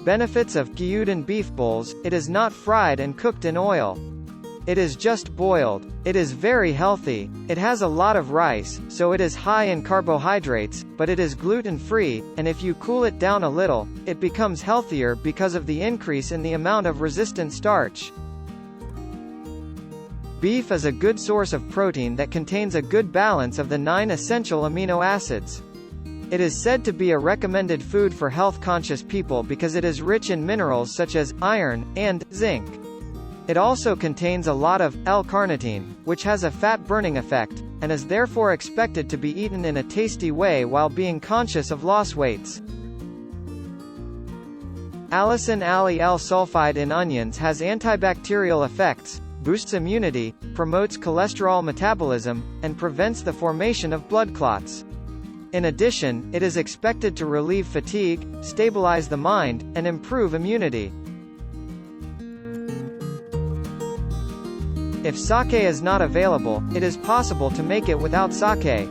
Benefits of Gyudon beef bowls: it is not fried and cooked in oil. It is just boiled. It is very healthy. It has a lot of rice, so it is high in carbohydrates, but it is gluten-free, and if you cool it down a little, it becomes healthier because of the increase in the amount of resistant starch. Beef is a good source of protein that contains a good balance of the 9 essential amino acids. It is said to be a recommended food for health-conscious people because it is rich in minerals such as iron and zinc. It also contains a lot of L-Carnitine, which has a fat-burning effect, and is therefore expected to be eaten in a tasty way while being conscious of loss weights. Allicin Ali L-sulfide in onions has antibacterial effects, boosts immunity, promotes cholesterol metabolism, and prevents the formation of blood clots. In addition, it is expected to relieve fatigue, stabilize the mind, and improve immunity. If sake is not available, it is possible to make it without sake.